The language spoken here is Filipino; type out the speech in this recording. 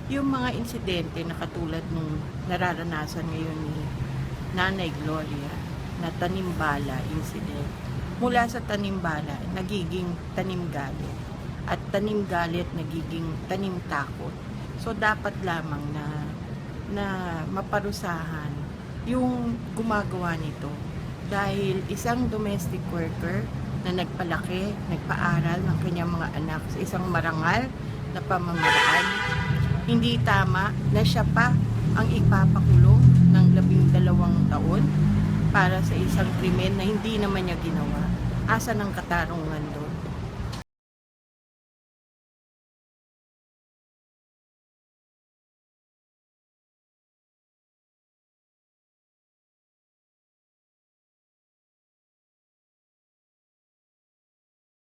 Yung mga insidente na katulad nung nararanasan ngayon ni Nanay Gloria na tanimbala incident. Mula sa tanimbala, nagiging tanim galit. At tanim galit, nagiging tanim takot. So, dapat lamang na maparusahan yung gumagawa nito. Dahil isang domestic worker na nagpalaki, nagpaaral ng kanyang mga anak sa isang marangal na pamamaraan, hindi tama na siya pa ang ipapakulong ng 12 taon para sa isang krimen na hindi naman niya ginawa. Asa ng katarungan